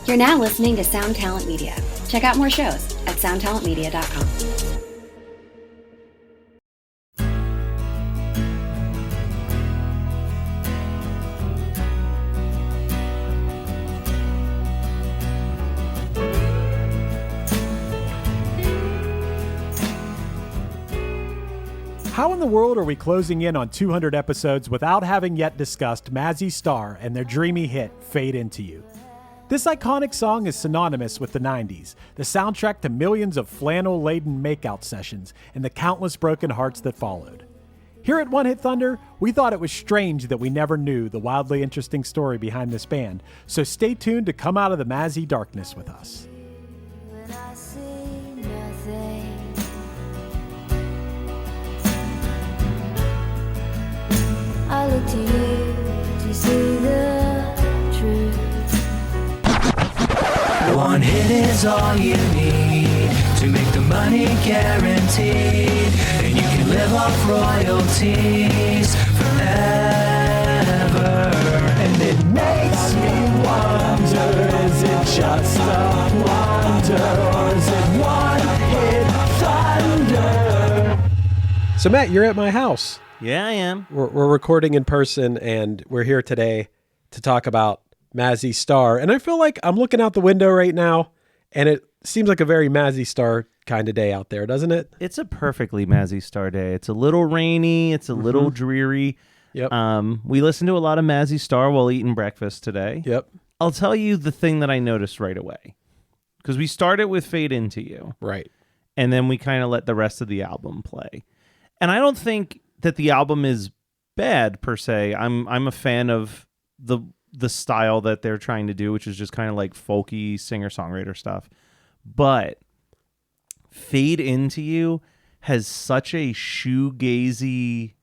You're now listening to Sound Talent Media. Check out more shows at soundtalentmedia.com. How in the world are we closing in on 200 episodes without having yet discussed Mazzy Star and their dreamy hit, Fade Into You? This iconic song is synonymous with the 90s, the soundtrack to millions of flannel-laden makeout sessions and the countless broken hearts that followed. Here at One Hit Thunder, we thought it was strange that we never knew the wildly interesting story behind this band, so stay tuned to come out of the Mazzy darkness with us. I look to you to see the truth. One hit is all you need to make the money guaranteed, and you can live off royalties forever. And it makes me wonder, is it just a wonder, or is it one hit thunder? So Matt, you're at my house. Yeah, I am. We're recording in person, and we're here today to talk about Mazzy Star. And I feel like I'm looking out the window right now, and it seems like a very Mazzy Star kind of day out there, doesn't it? It's a perfectly Mazzy Star day. It's a little rainy. It's a little dreary. Yep. We listened to a lot of Mazzy Star while eating breakfast today. Yep. I'll tell you the thing that I noticed right away. Because we started with Fade Into You. Right. And then we kind of let the rest of the album play. And I don't think that the album is bad per se. I'm a fan of the style that they're trying to do, which is just kind of like folky singer-songwriter stuff. But Fade Into You has such a shoegazy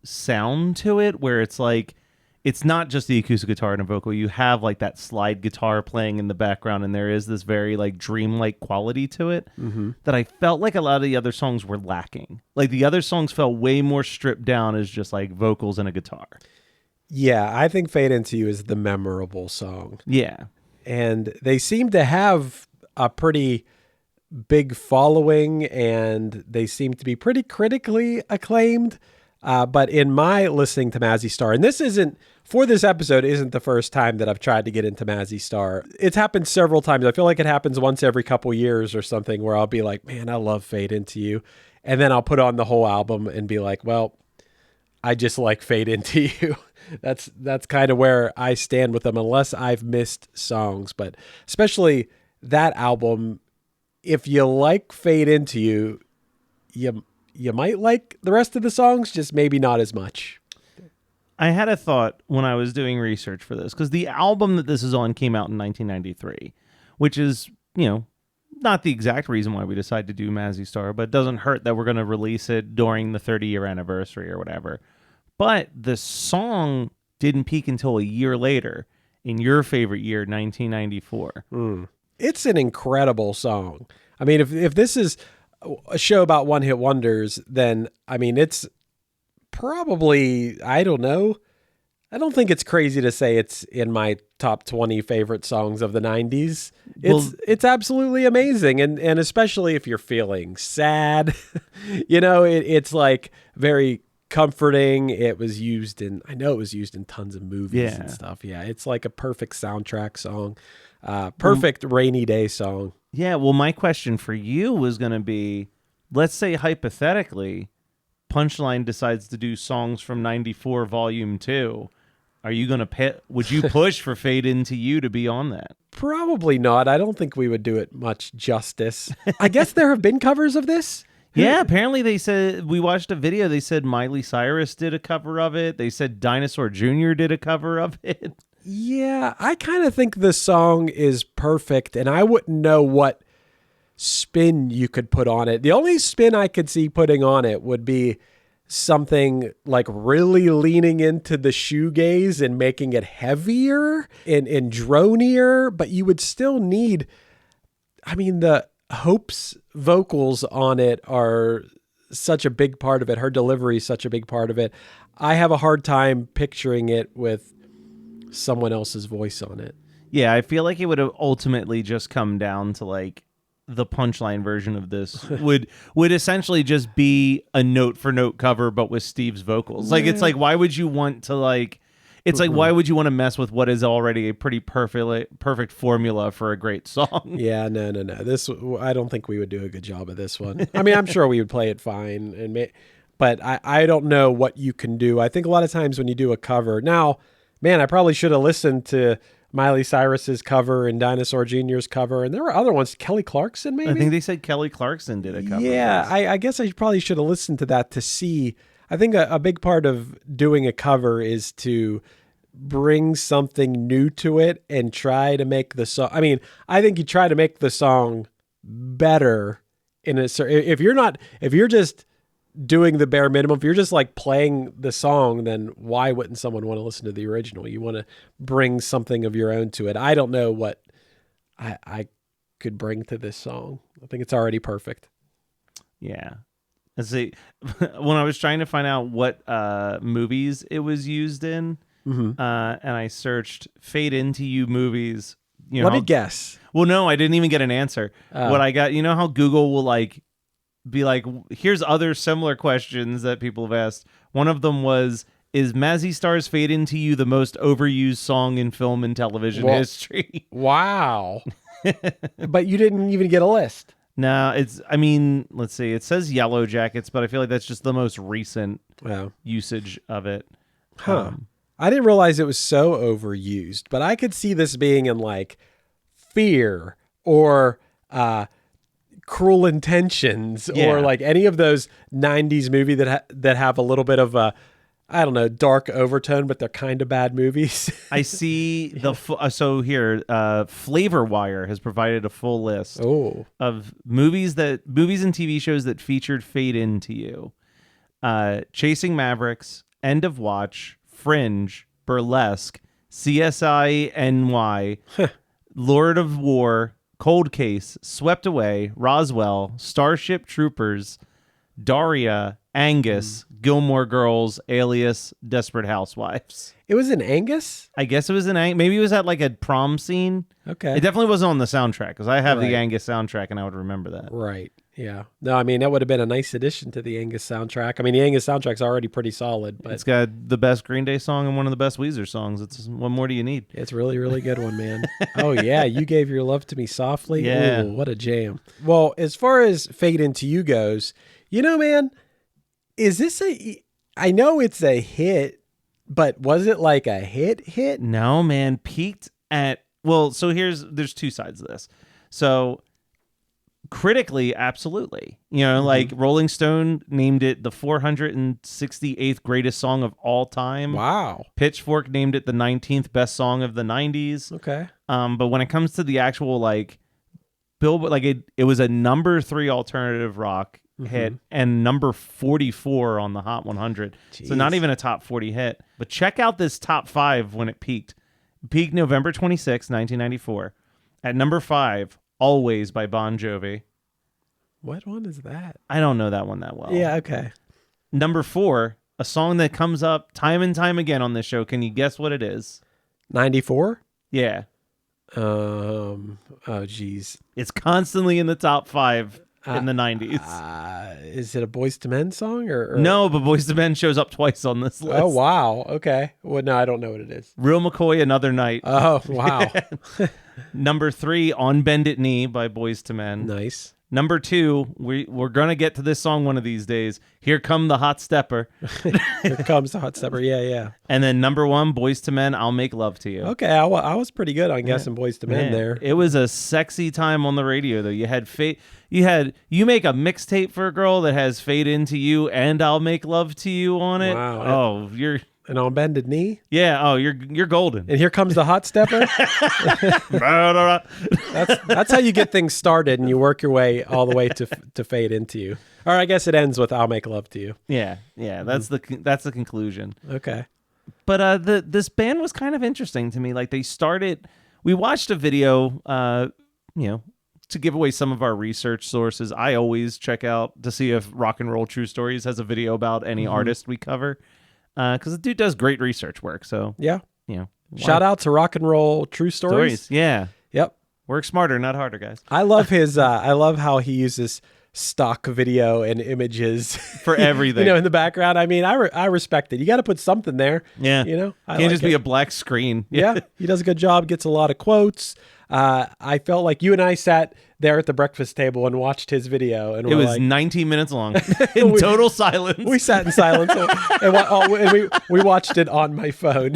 sound to it, where it's like, it's not just the acoustic guitar and a vocal. You have like that slide guitar playing in the background, and there is this very like dreamlike quality to it that I felt like a lot of the other songs were lacking. Like the other songs felt way more stripped down as just like vocals and a guitar. Yeah, I think Fade Into You is the memorable song. Yeah. And they seem to have a pretty big following, and they seem to be pretty critically acclaimed. But in my listening to Mazzy Star, and this isn't the first time that I've tried to get into Mazzy Star. It's happened several times. I feel like it happens once every couple years or something, where I'll be like, man, I love Fade Into You. And then I'll put on the whole album and be like, well, I just like Fade Into You. That's kind of where I stand with them, unless I've missed songs. But especially that album, if you like Fade Into You, you might like the rest of the songs, just maybe not as much. I had a thought when I was doing research for this, because the album that this is on came out in 1993, which is, not the exact reason why we decided to do Mazzy Star, but it doesn't hurt that we're going to release it during the 30-year anniversary or whatever. But the song didn't peak until a year later, in your favorite year, 1994. It's an incredible song. I mean, if this is a show about one-hit wonders, then, I mean, it's probably, I don't know. I don't think it's crazy to say it's in my top 20 favorite songs of the 90s. It's absolutely amazing. And especially if you're feeling sad, it's like very comforting. I know it was used in tons of movies and stuff. Yeah. It's like a perfect soundtrack song. Perfect rainy day song. Yeah. Well, my question for you was going to be, let's say hypothetically, Punchline decides to do songs from 94 Volume 2. Are you going to would you push for Fade Into You to be on that? Probably not. I don't think we would do it much justice. I guess there have been covers of this. Yeah, apparently they said, we watched a video, they said Miley Cyrus did a cover of it. They said Dinosaur Jr. did a cover of it. Yeah, I kind of think the song is perfect, and I wouldn't know what spin you could put on it. The only spin I could see putting on it would be something like really leaning into the shoegaze and making it heavier and dronier, but you would still need, the Hope's vocals on it are such a big part of it. Her delivery is such a big part of it. I have a hard time picturing it with someone else's voice on it. Yeah, I feel like it would have ultimately just come down to like the punchline version of this would essentially just be a note for note cover, but with Steve's vocals. Like, it's like, why would you want to like? It's like, why would you want to mess with what is already a pretty perfect formula for a great song? Yeah, no. This, I don't think we would do a good job of this one. I mean, I'm sure we would play it fine, but I don't know what you can do. I think a lot of times when you do a cover, now, man, I probably should have listened to Miley Cyrus's cover and Dinosaur Jr.'s cover, and there were other ones. Kelly Clarkson, maybe? I think they said Kelly Clarkson did a cover. Yeah, I guess I probably should have listened to that to see. I think a big part of doing a cover is to bring something new to it and try to make the song. I mean, I think you try to make the song better if you're just doing the bare minimum, if you're just like playing the song, then why wouldn't someone want to listen to the original? You want to bring something of your own to it. I don't know what I could bring to this song. I think it's already perfect. Yeah. Let's see. When I was trying to find out what movies it was used in, and I searched "Fade Into You" movies. Let me guess. Well, no, I didn't even get an answer. What I got, you know how Google will like be like, here's other similar questions that people have asked. One of them was, is Mazzy Star's "Fade Into You" the most overused song in film and television history? Wow. But you didn't even get a list. No, let's see. It says Yellow Jackets, but I feel like that's just the most recent usage of it. Huh. I didn't realize it was so overused, but I could see this being in like Fear or Cruel Intentions or like any of those 90s movies that have a little bit of a, I don't know, dark overtone, but they're kind of bad movies. I see so here, Flavor Wire has provided a full list of movies and TV shows that featured "Fade Into You." Chasing Mavericks, End of Watch, Fringe, Burlesque, CSI NY, Lord of War, Cold Case, Swept Away, Roswell, Starship Troopers, Daria, Angus, Gilmore Girls, Alias, Desperate Housewives. It was in Angus? I guess it was in Angus. Maybe it was at like a prom scene. Okay. It definitely wasn't on the soundtrack because I have the Angus soundtrack and I would remember that. Right. Yeah. No, I mean, that would have been a nice addition to the Angus soundtrack. I mean, the Angus soundtrack's already pretty solid, but it's got the best Green Day song and one of the best Weezer songs. What more do you need? It's a really, really good one, man. Oh, yeah. You Gave Your Love to Me Softly. Yeah. Ooh, what a jam. Well, as far as Fade Into You goes, man, is this I know it's a hit, but was it like a hit? No, man. Peaked at, so there's two sides of this. So critically, absolutely. Like Rolling Stone named it the 468th greatest song of all time. Wow. Pitchfork named it the 19th best song of the 90s. Okay. But when it comes to the actual like Billboard, like it was a number 3 alternative rock hit and number 44 on the Hot 100. Jeez. So not even a top 40 hit. But check out this top 5 when it peaked. Peaked November 26, 1994. At number 5, Always by Bon Jovi. What one is that? I don't know that one that well. Yeah, okay. Number 4, a song that comes up time and time again on this show. Can you guess what it is? 94? Yeah. Oh, geez. It's constantly in the top 5 in the 90s. Is it a Boyz II Men song? Or? No, but Boyz II Men shows up twice on this list. Oh, wow. Okay. Well, no, I don't know what it is. Real McCoy, Another Night. Oh, wow. Number 3, On Bended Knee by Boyz II Men. Nice. Number 2, we're going to get to this song one of these days. Here Come the Hot Stepper. Here Comes the Hot Stepper. Yeah. And then number 1, Boyz II Men, I'll Make Love to You. Okay, I was pretty good on guessing Boyz II Men there. It was a sexy time on the radio, though. You make a mixtape for a girl that has Fade Into You and I'll Make Love to You on it. Wow. Oh, you're... An On Bended Knee? Yeah, oh, you're golden. And Here Comes the Hot Stepper? That's how you get things started and you work your way all the way to Fade Into You. Or I guess it ends with I'll Make Love to You. Yeah, that's the conclusion. Okay. But this band was kind of interesting to me. Like we watched a video, to give away some of our research sources. I always check out to see if Rock and Roll True Stories has a video about any artist we cover. Because the dude does great research work. So, yeah. Shout out to Rock and Roll True Stories. Yeah. Yep. Work smarter, not harder, guys. I love his. I love how he uses stock video and images For everything. in the background. I mean, I respect it. You got to put something there. Yeah. I Can't like just it. be a black screen. Yeah, he does a good job. Gets a lot of quotes. I felt like you and I sat there at the breakfast table and watched his video, and It we're was like, 19 minutes long in total silence. we sat in silence and we watched it on my phone.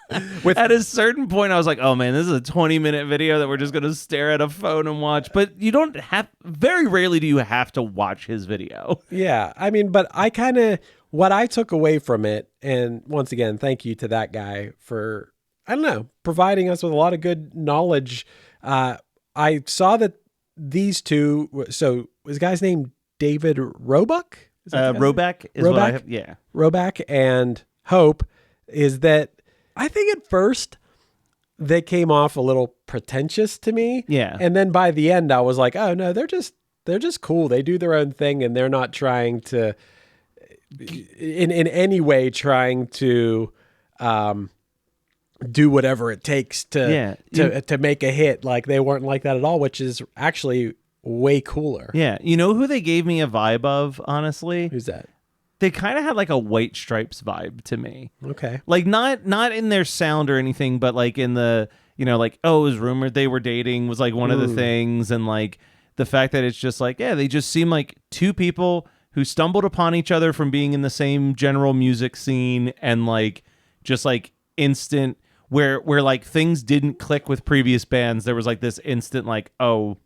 At a certain point, I was like, oh man, this is a 20-minute video that we're just going to stare at a phone and watch. But you don't have, very rarely do you have to watch his video. Yeah, I mean, but what I took away from it, and once again, thank you to that guy for, I don't know, providing us with a lot of good knowledge. I saw that these two, so was the guy's name David Roebuck? Is that the guy's name? Roback is what I Roback? have. Yeah. Roebuck and Hope, is that I think at first they came off a little pretentious to me. Yeah. And then by the end I was like, oh no, they're just cool. They do their own thing and they're not trying to in any way trying to do whatever it takes to make a hit. Like they weren't like that at all, which is actually way cooler. Yeah. You know who they gave me a vibe of, honestly? Who's that? They kind of had like a White Stripes vibe to me. Okay. Like not in their sound or anything, but like in the, like, oh, it was rumored they were dating was like one of the things. And like the fact that it's just like, yeah, they just seem like two people who stumbled upon each other from being in the same general music scene and like just like instant where like things didn't click with previous bands. There was like this instant like, oh,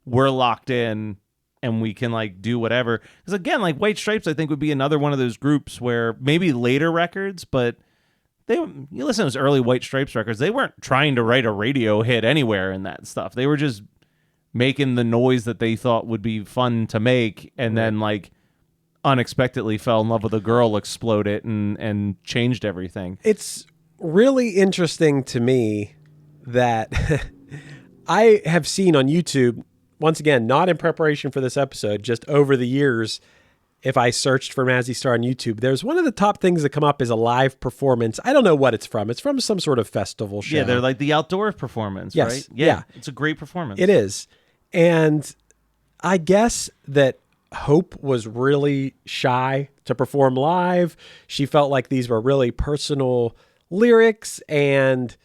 we're locked in and we can like do whatever. Because again, like White Stripes, I think would be another one of those groups where maybe later records, but you listen to those early White Stripes records, they weren't trying to write a radio hit anywhere in that stuff. They were just making the noise that they thought would be fun to make, and then like unexpectedly fell in love with a girl, exploded and changed everything. It's really interesting to me that I have seen on YouTube, once again, not in preparation for this episode, just over the years, if I searched for Mazzy Star on YouTube, there's one of the top things that come up is a live performance. I don't know what it's from. It's from some sort of festival show. Yeah, they're like the outdoor performance, Yes, right? yeah. It's a great performance. It is. And I guess that Hope was really shy to perform live. She felt like these were really personal lyrics, and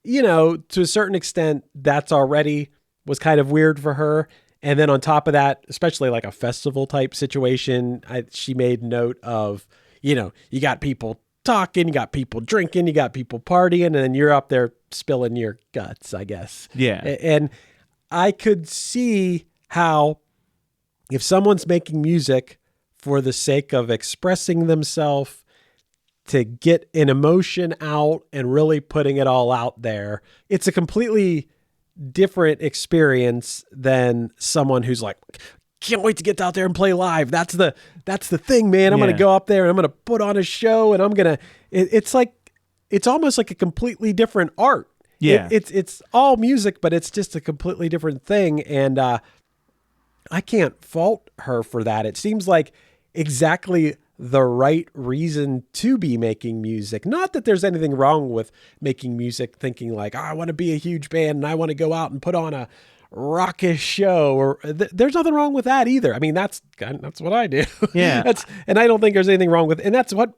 to a certain extent that's already was kind of weird for her. And then on top of that, especially like a festival type situation, she made note of, you got people talking, you got people drinking, you got people partying, and then you're up there spilling your guts, I guess. Yeah. And I could see how if someone's making music for the sake of expressing themselves, to get an emotion out and really putting it all out there, it's a completely different experience than someone who's like, can't wait to get out there and play live. That's the thing, man. I'm going to go up there and I'm going to put on a show and I'm going to, it's almost like a completely different art. Yeah. It's all music, but it's just a completely different thing. And I can't fault her for that. It seems like exactly the right reason to be making music. Not that there's anything wrong with making music thinking like, I want to be a huge band and I want to go out and put on a rockish show, or there's nothing wrong with that either. I mean, that's what I do. Yeah. And I don't think there's anything wrong with, and that's what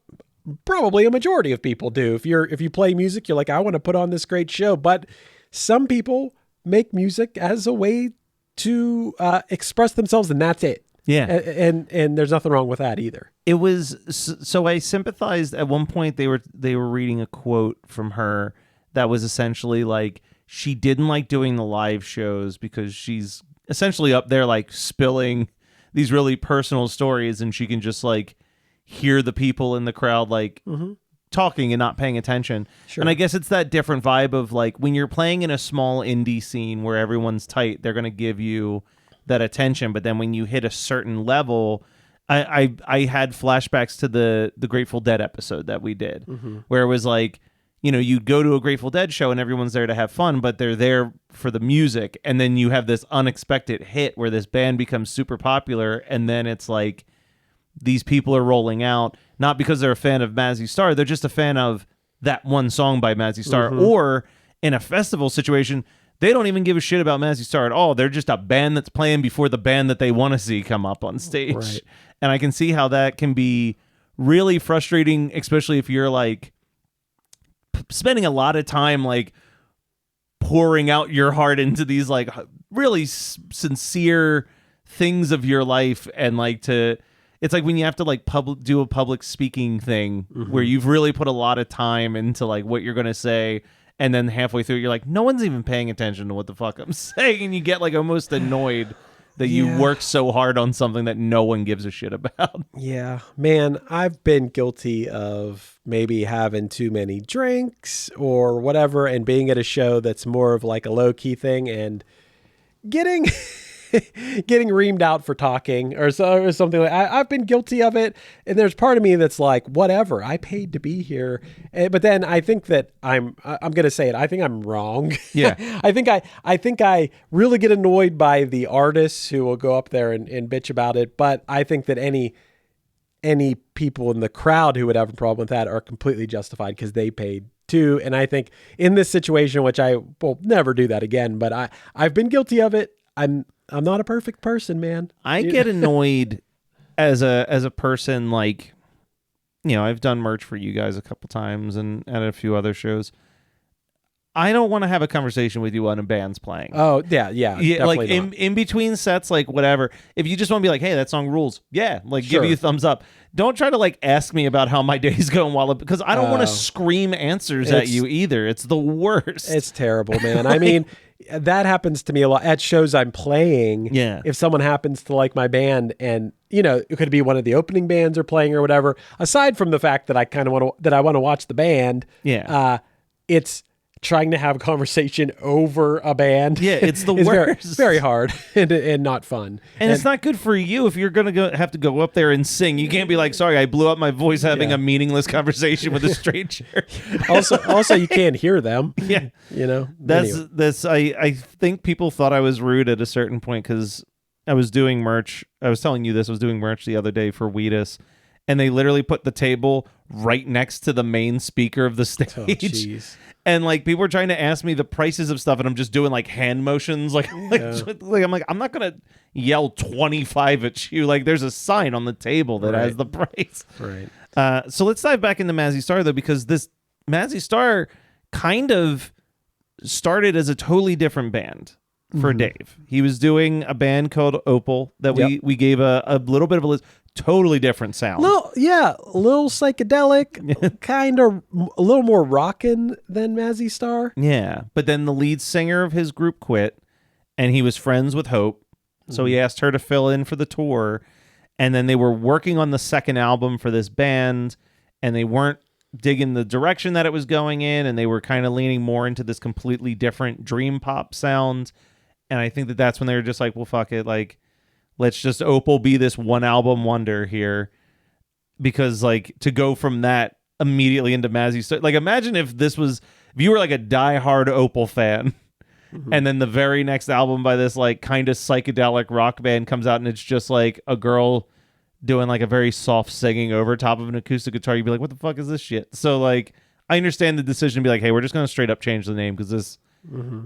probably a majority of people do. If you play music, you're like, I want to put on this great show. But some people make music as a way to express themselves, and that's it. Yeah. And there's nothing wrong with that either. It was, so I sympathized at one point. They were reading a quote from her that was essentially like, she didn't like doing the live shows because she's essentially up there like spilling these really personal stories, and she can just like hear the people in the crowd like talking and not paying attention. Sure. And I guess it's that different vibe of like when you're playing in a small indie scene where everyone's tight, they're going to give you that attention. But then when you hit a certain level, I had flashbacks to the Grateful Dead episode that we did, where it was like, you'd go to a Grateful Dead show and everyone's there to have fun, but they're there for the music. And then you have this unexpected hit where this band becomes super popular. And then it's like, these people are rolling out, not because they're a fan of Mazzy Star. They're just a fan of that one song by Mazzy Star. Or in a festival situation, they don't even give a shit about Mazzy Star at all. They're just a band that's playing before the band that they want to see come up on stage. Right. And I can see how that can be really frustrating, especially if you're like spending a lot of time like pouring out your heart into these like really sincere things of your life, and like it's like when you have to like do a public speaking thing where you've really put a lot of time into like what you're gonna say, and then halfway through you're like, no one's even paying attention to what the fuck I'm saying, and you get like almost annoyed that you work so hard on something that no one gives a shit about. Yeah, man, I've been guilty of maybe having too many drinks or whatever, and being at a show that's more of like a low key thing, and getting reamed out for talking or something like. I've been guilty of it, and there's part of me that's like, whatever, I paid to be here. But then I think that I'm gonna say it. I think I'm wrong. Yeah. I think I really get annoyed by the artists who will go up there and bitch about it. But I think that any people in the crowd who would have a problem with that are completely justified because they paid too. And I think in this situation, which I will never do that again, but I've been guilty of it. I'm not a perfect person, man. I get annoyed as a person, like, you know, I've done merch for you guys a couple times and at a few other shows. I don't want to have a conversation with you when a band's playing. Oh, yeah, like not. in between sets, like whatever. If you just want to be like, hey, that song rules, yeah, like Sure. give you a thumbs up. Don't try to like ask me about how my day's going because I don't want to scream answers at you either. It's the worst. It's terrible, man. I mean, that happens to me a lot at shows I'm playing. Yeah. If someone happens to like my band, and you know, it could be one of the opening bands are playing or whatever. Aside from the fact that I kind of want to watch the band. Yeah. It's trying to have a conversation over a band. Yeah, it's the is worst. Very hard and not fun. And it's not good for you if you're going to have to go up there and sing. You can't be like, sorry, I blew up my voice having a meaningless conversation with a stranger. also, you can't hear them. Yeah. You know? That's I think people thought I was rude at a certain point because I was doing merch. I was telling you this. I was doing merch the other day for Wheatus, and they literally put the table right next to the main speaker of the stage. Oh, jeez. And like people were trying to ask me the prices of stuff, and I'm just doing like hand motions, like I'm not gonna yell 25 at you. Like there's a sign on the table that has the price. Right. So let's dive back into Mazzy Star though, because this Mazzy Star kind of started as a totally different band for Dave. He was doing a band called Opal that we gave a little bit of a list. Totally different sound. A little psychedelic, kind of a little more rockin' than Mazzy Star. Yeah, but then the lead singer of his group quit, and he was friends with Hope, so he asked her to fill in for the tour, and then they were working on the second album for this band, and they weren't digging the direction that it was going in, and they were kind of leaning more into this completely different dream pop sound, and I think that's when they were just like, well, fuck it, like, let's just Opal be this one album wonder here, because like to go from that immediately into Mazzy Star, like imagine if you were like a diehard Opal fan, and then the very next album by this like kind of psychedelic rock band comes out, and it's just like a girl doing like a very soft singing over top of an acoustic guitar. You'd be like, what the fuck is this shit? So like I understand the decision to be like, hey, we're just gonna straight up change the name because this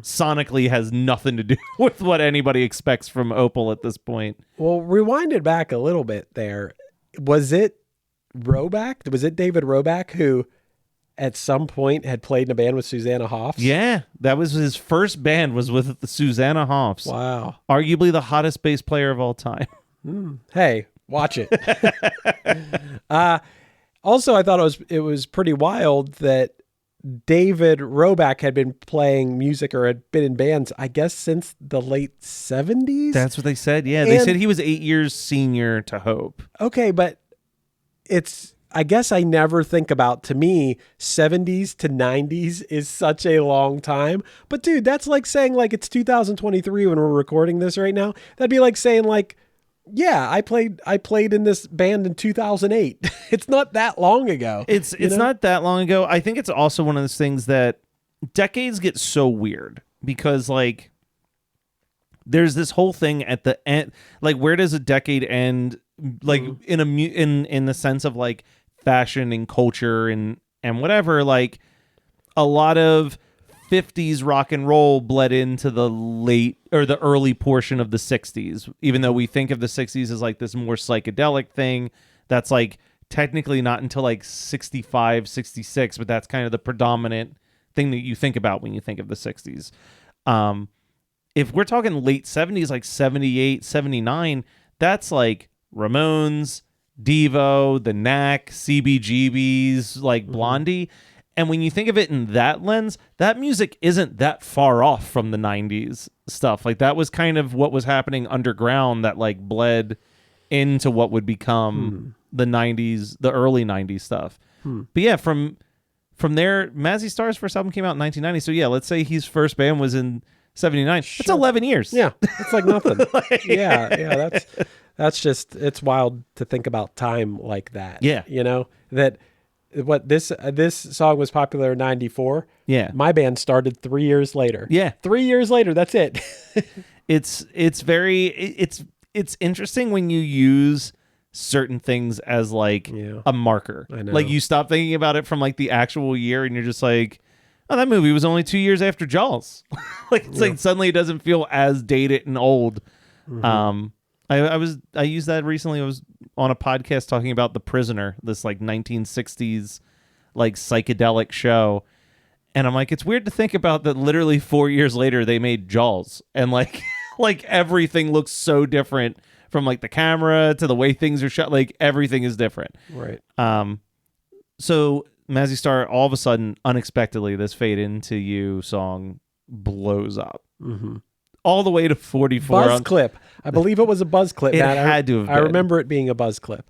sonically has nothing to do with what anybody expects from Opal at this point. Well, rewind it back a little bit there. Was it Roback? Was it David Roback who at some point had played in a band with Susanna Hoffs? Yeah, that was his first band, was with the Susanna Hoffs. Wow. Arguably the hottest bass player of all time. Hey, watch it. Also, I thought it was pretty wild that David Roback had been playing music or had been in bands, I guess, since the late 70s. That's what they said. Yeah, they said he was 8 years senior to Hope. Okay, but I guess I never think about, to me, 70s to 90s is such a long time. But dude, that's like saying like it's 2023 when we're recording this right now. That'd be like saying like, yeah, I played in this band in 2008. It's not that long ago. It's not that long ago. I think it's also one of those things that decades get so weird because like there's this whole thing at the end, like where does a decade end? Like in the sense of like fashion and culture and and whatever, like a lot of 50s rock and roll bled into the late or the early portion of the 60s, even though we think of the 60s as like this more psychedelic thing that's like technically not until like 65, 66, but that's kind of the predominant thing that you think about when you think of the 60s. If we're talking late 70s, like 78, 79, that's like Ramones, Devo, The Knack, CBGBs, like Blondie. And when you think of it in that lens, that music isn't that far off from the 90s stuff. Like that was kind of what was happening underground that like bled into what would become the 90s, the early 90s stuff. But yeah, from there, Mazzy Star's first album came out in 1990. So yeah, let's say his first band was in 79. That's 11 years. Yeah, it's like nothing. yeah, that's just, it's wild to think about time like that. Yeah. You know, that what this song was popular in 94. Yeah. My band started 3 years later. Yeah. 3 years later, that's it. It's interesting when you use certain things as like a marker. I know. Like you stop thinking about it from like the actual year and you're just like, oh, that movie was only 2 years after Jaws. Like it's like suddenly it doesn't feel as dated and old. I used that recently. I was on a podcast talking about The Prisoner, this like 1960s like psychedelic show. And I'm like, it's weird to think about that literally 4 years later they made Jaws. And like like everything looks so different from like the camera to the way things are shot. Like everything is different. Right. So Mazzy Star, all of a sudden, unexpectedly, this Fade Into You song blows up. All the way to 44. Buzz clip. I believe it was a buzz clip. It Matt. had to have I been. remember it being a buzz clip.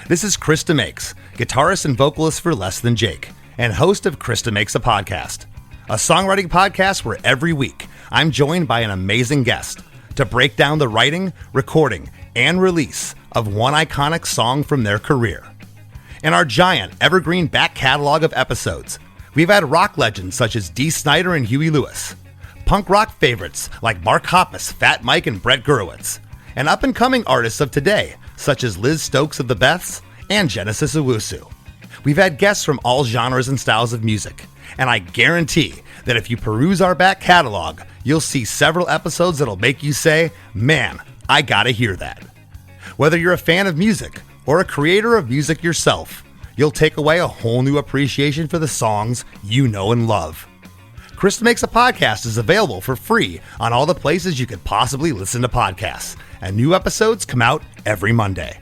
This is Krista Makes, guitarist and vocalist for Less Than Jake, and host of Krista Makes a Podcast, a songwriting podcast where every week I'm joined by an amazing guest to break down the writing, recording, and release of one iconic song from their career. In our giant evergreen back catalog of episodes, we've had rock legends such as Dee Snider and Huey Lewis, punk rock favorites like Mark Hoppus, Fat Mike, and Brett Gurewitz, and up-and-coming artists of today such as Liz Stokes of the Beths and Genesis Owusu. We've had guests from all genres and styles of music, and I guarantee that if you peruse our back catalog, you'll see several episodes that'll make you say, man, I gotta hear that. Whether you're a fan of music or a creator of music yourself, you'll take away a whole new appreciation for the songs you know and love. Krista Makes a Podcast is available for free on all the places you could possibly listen to podcasts, and new episodes come out every Monday.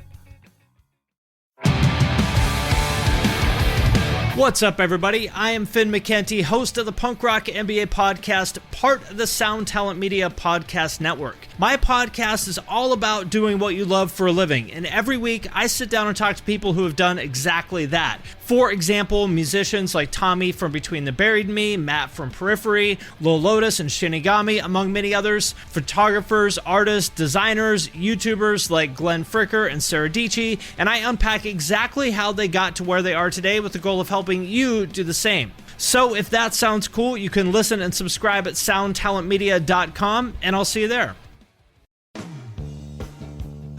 What's up, everybody? I am Finn McKenty, host of the Punk Rock MBA podcast, part of the Sound Talent Media podcast network. My podcast is all about doing what you love for a living, and every week I sit down and talk to people who have done exactly that. For example, musicians like Tommy from Between the Buried and Me, Matt from Periphery, Lil Lotus and Shinigami, among many others, photographers, artists, designers, YouTubers like Glenn Fricker and Sarah Dici, and I unpack exactly how they got to where they are today with the goal of helping you do the same. So if that sounds cool, you can listen and subscribe at soundtalentmedia.com, and I'll see you there.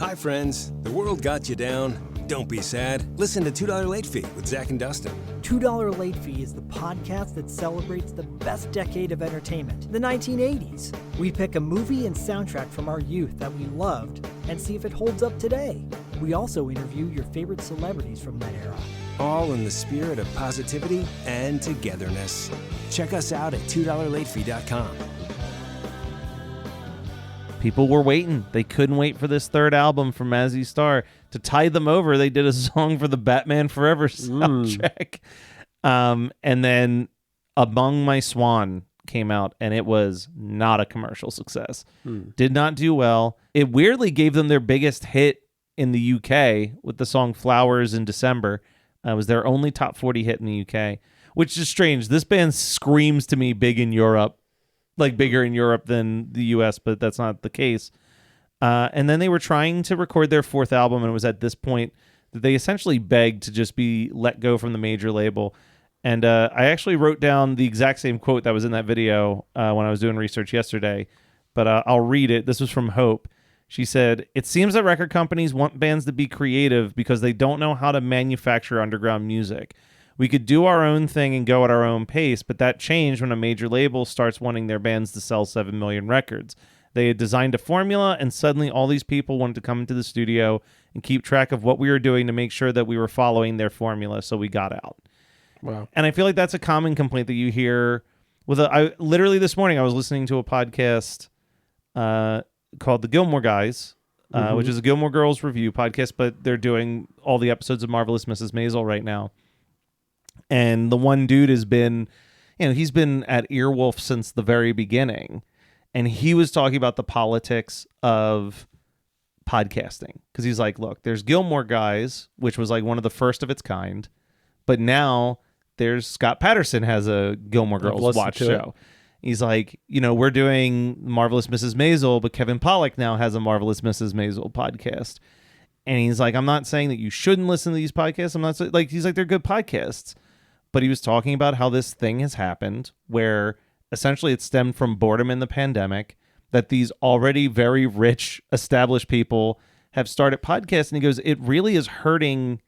Hi, friends. The world got you down. Don't be sad. Listen to $2 Late Fee with Zach and Dustin. $2 Late Fee is the podcast that celebrates the best decade of entertainment, the 1980s. We pick a movie and soundtrack from our youth that we loved and see if it holds up today. We also interview your favorite celebrities from that era. All in the spirit of positivity and togetherness. Check us out at $2latefee.com. People were waiting. They couldn't wait for this third album from Mazzy Star. To tide them over, they did a song for the Batman Forever soundtrack. And then Among My Swan came out, and it was not a commercial success. Did not do well. It weirdly gave them their biggest hit in the UK with the song Flowers in December. It was their only top 40 hit in the UK, which is strange. This band screams to me big in Europe, like bigger in Europe than the US, but that's not the case. And then they were trying to record their fourth album, and it was at this point that they essentially begged to just be let go from the major label. And I actually wrote down the exact same quote that was in that video when I was doing research yesterday, but I'll read it. This was from Hope. She said, "It seems that record companies want bands to be creative because they don't know how to manufacture underground music. We could do our own thing and go at our own pace, but that changed when a major label starts wanting their bands to sell 7 million records. They had designed a formula, and suddenly all these people wanted to come into the studio and keep track of what we were doing to make sure that we were following their formula, so we got out. Wow. And I feel like that's a common complaint that you hear with literally this morning I was listening to a podcast called The Gilmore Guys, which is a Gilmore Girls review podcast, but they're doing all the episodes of Marvelous Mrs. Maisel right now. And the one dude has been, he's been at Earwolf since the very beginning. And he was talking about the politics of podcasting. Because he's like, look, there's Gilmore Guys, which was like one of the first of its kind. But now there's Scott Patterson has a Gilmore Girls watch show. He's like, we're doing Marvelous Mrs. Maisel, but Kevin Pollak now has a Marvelous Mrs. Maisel podcast. And he's like, I'm not saying that you shouldn't listen to these podcasts. I'm not like, he's like, they're good podcasts. But he was talking about how this thing has happened where essentially it stemmed from boredom in the pandemic, that these already very rich, established people have started podcasts. And he goes, it really is hurting.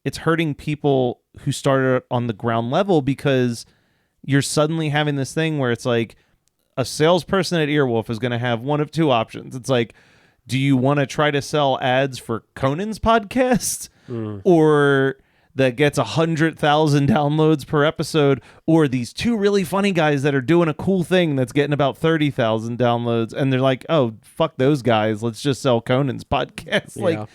It's hurting people who started on the ground level, because you're suddenly having this thing where it's like a salesperson at Earwolf is going to have one of two options. It's like, do you want to try to sell ads for Conan's podcast or that gets 100,000 downloads per episode, or these two really funny guys that are doing a cool thing that's getting about 30,000 downloads, and they're like, oh, fuck those guys, let's just sell Conan's podcast. Like,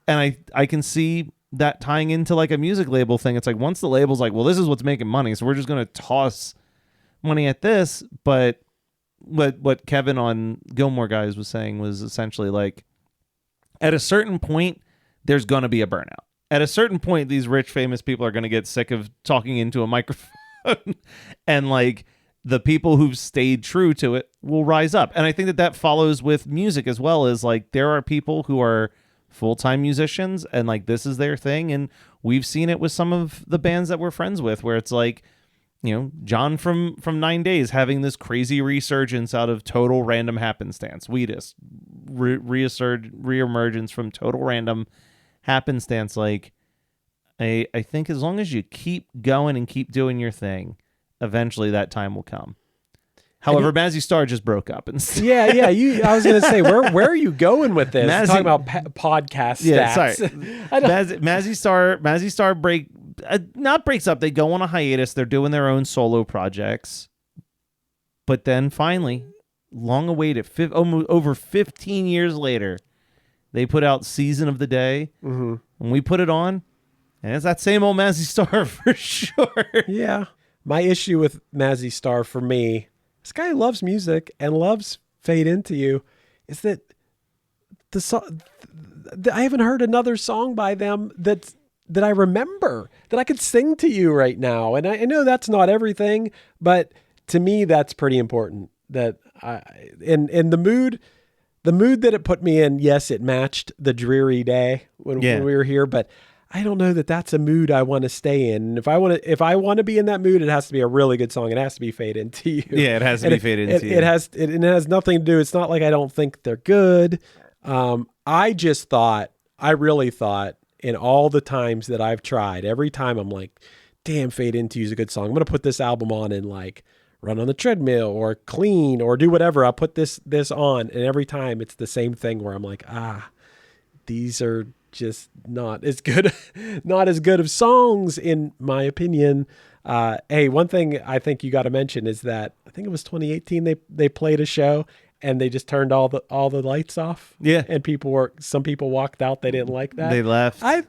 and I can see that tying into like a music label thing. It's like, once the label's like, well, this is what's making money, so we're just going to toss money at this. But what Kevin on Gilmore Guys was saying was essentially like, at a certain point, there's going to be a burnout. At a certain point, these rich, famous people are going to get sick of talking into a microphone, and like the people who've stayed true to it will rise up. And I think that follows with music as well, as like there are people who are full-time musicians and like this is their thing. And we've seen it with some of the bands that we're friends with, where it's like, John from 9 Days having this crazy resurgence out of total random happenstance. Wheatus reemergence from total random happenstance. Like, I think as long as you keep going and keep doing your thing, eventually that time will come. However, Mazzy Star just broke up. And yeah. I was going to say, where are you going with this? Talking about podcast stats. Yeah, sorry. Mazzy Star breaks up. They go on a hiatus. They're doing their own solo projects. But then finally, long awaited, over 15 years later, they put out Season of the Day. Mm-hmm. And we put it on, and it's that same old Mazzy Star for sure. Yeah. My issue with Mazzy Star, for me, this guy loves music and loves Fade Into You, is that I haven't heard another song by them that I remember, that I could sing to you right now. And I know that's not everything, but to me, that's pretty important. That in the mood that it put me in, yes, it matched the dreary day when we were here, but I don't know that that's a mood I want to stay in. If I want to be in that mood, it has to be a really good song. It has to be Fade Into You. Yeah, it has to be Fade Into You. It has nothing to do. It's not like I don't think they're good. I really thought in all the times that I've tried, every time I'm like, damn, Fade Into You is a good song. I'm going to put this album on and like run on the treadmill or clean or do whatever. I'll put this on. And every time it's the same thing where I'm like, these are just not as good of songs in my opinion. Hey, one thing I think you got to mention is that I think it was 2018 they played a show and they just turned all the lights off. Yeah, and some people walked out. They didn't like that. They left. I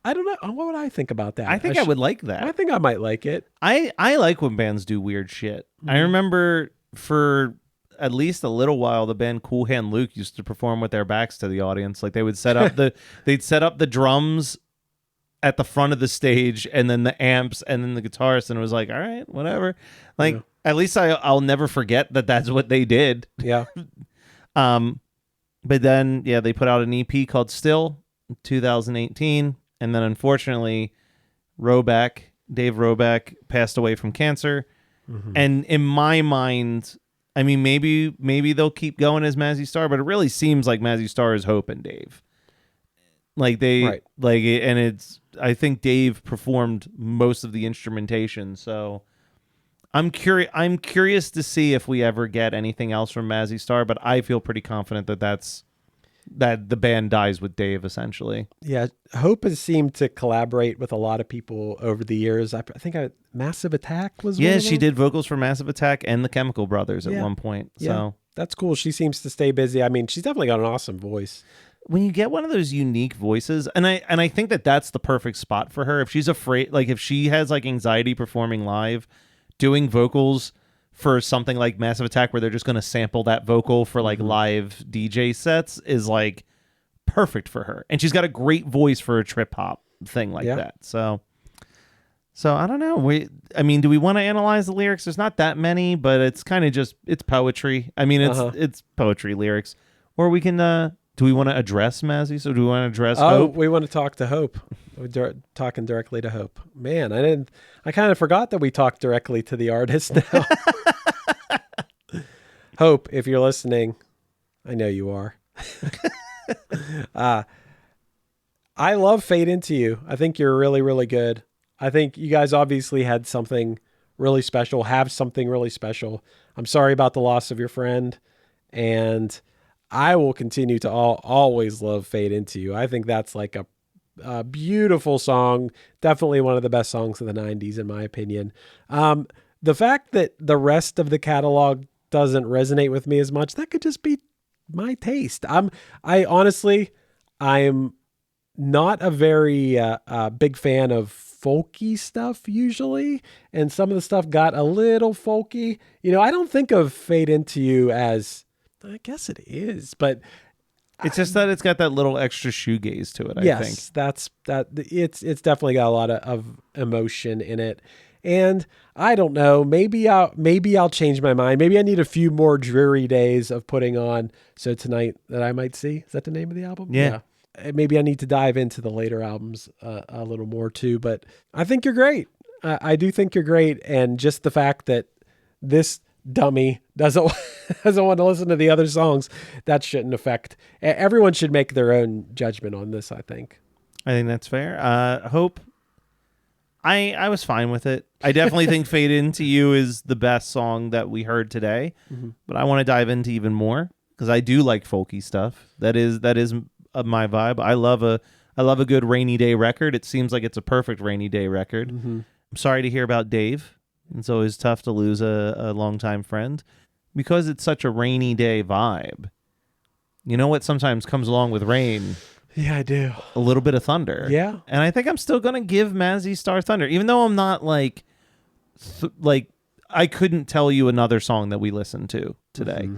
don't know. What would I think about that? I think I would like that. I think I might like it. I like when bands do weird shit. Mm-hmm. I remember for at least a little while, the band Cool Hand Luke used to perform with their backs to the audience. Like they would set up they'd set up the drums at the front of the stage and then the amps and then the guitarist, and it was like, all right, whatever. Like at least I'll never forget that that's what they did. Yeah. But then they put out an EP called Still in 2018, and then unfortunately Dave Roback passed away from cancer. Mm-hmm. And in my mind, I mean, maybe they'll keep going as Mazzy Star, but it really seems like Mazzy Star is Hope and Dave. Like they Right. like it, and it's I think Dave performed most of the instrumentation, so I'm curious to see if we ever get anything else from Mazzy Star, but I feel pretty confident that the band dies with Dave essentially. Yeah, Hope has seemed to collaborate with a lot of people over the years. I think Massive Attack was one Yeah, of she them. did vocals for Massive Attack and the Chemical Brothers at Yeah. one point. Yeah, So that's cool. She seems to stay busy. I mean, she's definitely got an awesome voice. when you get one of those unique voices, and I think that's the perfect spot for her. If she's afraid, like if she has like anxiety performing live, doing vocals for something like Massive Attack where they're just going to sample that vocal for like live DJ sets is like perfect for her. And she's got a great voice for a trip hop thing like that. So I don't know. Do we want to analyze the lyrics? There's not that many, but it's kind of just, it's poetry. I mean, it's poetry lyrics. Or we can, do we want to address Mazzy? So do we want to address Hope? We want to talk to Hope. We're talking directly to Hope. Man, I kind of forgot that we talked directly to the artist now. Hope, if you're listening, I know you are. I love Fade Into You. I think you're really, really good. I think you guys obviously had something really special, have something really special. I'm sorry about the loss of your friend, and I will continue to always love Fade Into You. I think that's like a beautiful song. Definitely one of the best songs of the 90s, in my opinion. The fact that the rest of the catalog doesn't resonate with me as much, that could just be my taste. I'm not a very big fan of folky stuff usually, and some of the stuff got a little folky. I don't think of Fade Into You as, I guess it is, but It's just that it's got that little extra shoegaze to it, I think. Yes, it's definitely got a lot of emotion in it. And I don't know, maybe I'll change my mind. Maybe I need a few more dreary days of putting on So Tonight That I Might See. Is that the name of the album? Yeah. Maybe I need to dive into the later albums a little more too, but I think you're great. I do think you're great. And just the fact that this dummy doesn't want to listen to the other songs, that shouldn't affect. Everyone should make their own judgment on this, I think. I think that's fair. Hope, I was fine with it. I definitely think Fade Into You is the best song that we heard today, but I want to dive into even more because I do like folky stuff. That is my vibe. I love a good rainy day record. It seems like it's a perfect rainy day record. I'm sorry to hear about Dave. It's always tough to lose a longtime friend because it's such a rainy day vibe. You know what sometimes comes along with rain? Yeah, I do. A little bit of thunder. Yeah. And I think I'm still going to give Mazzy Star thunder, even though I'm not like I couldn't tell you another song that we listened to today.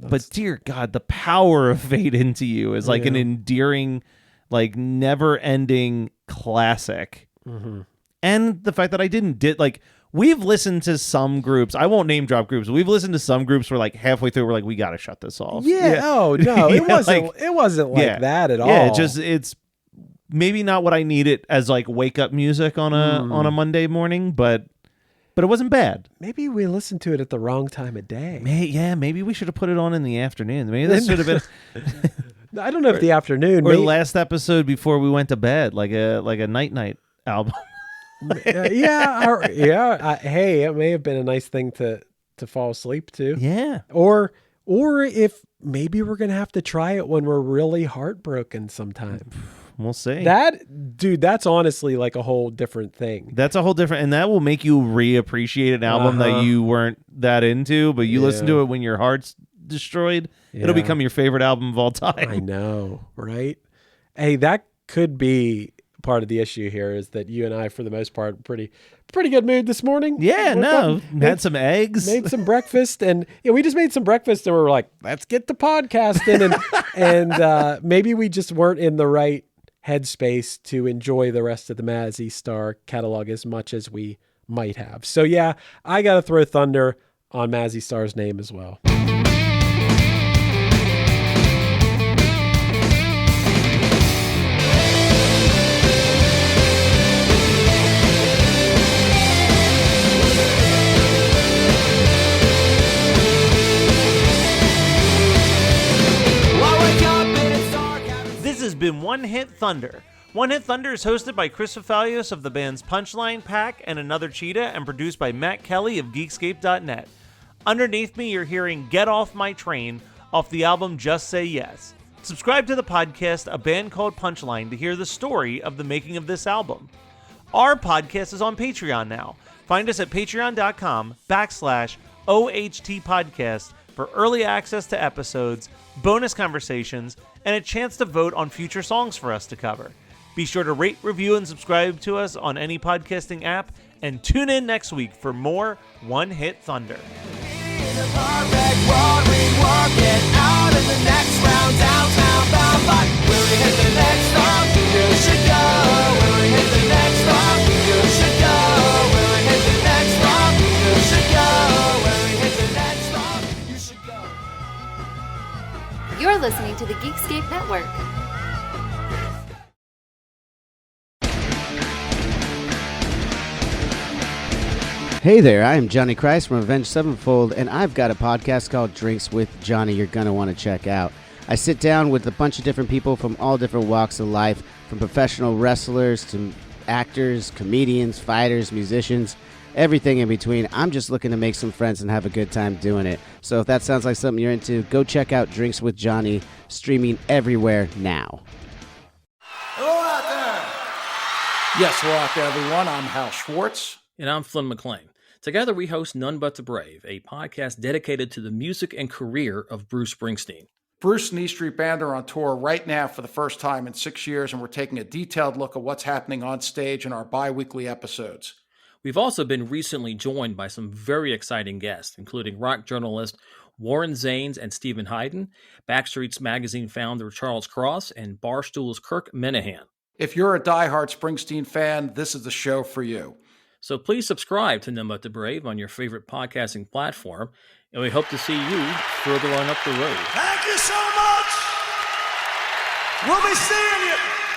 But dear God, the power of Fade Into You is like an endearing, like never ending classic. And the fact that I didn't we've listened to some groups. I won't name drop groups. We've listened to some groups where like halfway through we're like, we got to shut this off. Yeah. Oh no, it wasn't. It wasn't like Yeah. that at all. Yeah, it's maybe not what I need it as like wake up music on a Monday morning, but it wasn't bad. Maybe we listened to it at the wrong time of day. Maybe we should have put it on in the afternoon. Maybe this should have been. I don't know if the afternoon or the last episode before we went to bed, like a night album. Hey, it may have been a nice thing to fall asleep to. Yeah. Or if maybe we're gonna have to try it when we're really heartbroken sometime. We'll see. That's honestly like a whole different thing. That's a whole different, and that will make you reappreciate an album that you weren't that into, but you listen to it when your heart's destroyed. Yeah. It'll become your favorite album of all time. I know, right? Hey, that could be part of the issue here is that you and I, for the most part, pretty good mood this morning. Yeah, had some eggs, made some breakfast, and we just made some breakfast, and we were like, let's get the podcasting, and maybe we just weren't in the right headspace to enjoy the rest of the Mazzy Star catalog as much as we might have. So yeah, I got to throw thunder on Mazzy Star's name as well. been One Hit Thunder. One Hit Thunder is hosted by Chris Fafalios of the bands Punchline Pack and Another Cheetah and produced by Matt Kelly of Geekscape.net. Underneath me, you're hearing Get Off My Train off the album Just Say Yes. Subscribe to the podcast, A Band Called Punchline, to hear the story of the making of this album. Our podcast is on Patreon now. Find us at patreon.com/OHT podcast for early access to episodes, bonus conversations, and a chance to vote on future songs for us to cover. Be sure to rate, review, and subscribe to us on any podcasting app, and tune in next week for more One Hit Thunder. You're listening to the Geekscape Network. Hey there, I am Johnny Christ from Avenged Sevenfold, and I've got a podcast called Drinks with Johnny you're going to want to check out. I sit down with a bunch of different people from all different walks of life, from professional wrestlers to actors, comedians, fighters, musicians, everything in between. I'm just looking to make some friends and have a good time doing it. So if that sounds like something you're into, go check out Drinks with Johnny, streaming everywhere now. Hello out there! Yes, hello out there, everyone. I'm Hal Schwartz. And I'm Flynn McLean. Together we host None But the Brave, a podcast dedicated to the music and career of Bruce Springsteen. Bruce and E Street Band are on tour right now for the first time in 6 years, and we're taking a detailed look at what's happening on stage in our bi-weekly episodes. We've also been recently joined by some very exciting guests, including rock journalist Warren Zanes and Stephen Hayden, Backstreet's Magazine founder Charles Cross, and Barstool's Kirk Minahan. If you're a diehard Springsteen fan, this is the show for you. So please subscribe to None But the Brave on your favorite podcasting platform, and we hope to see you further on up the road. Thank you so much. We'll be seeing you.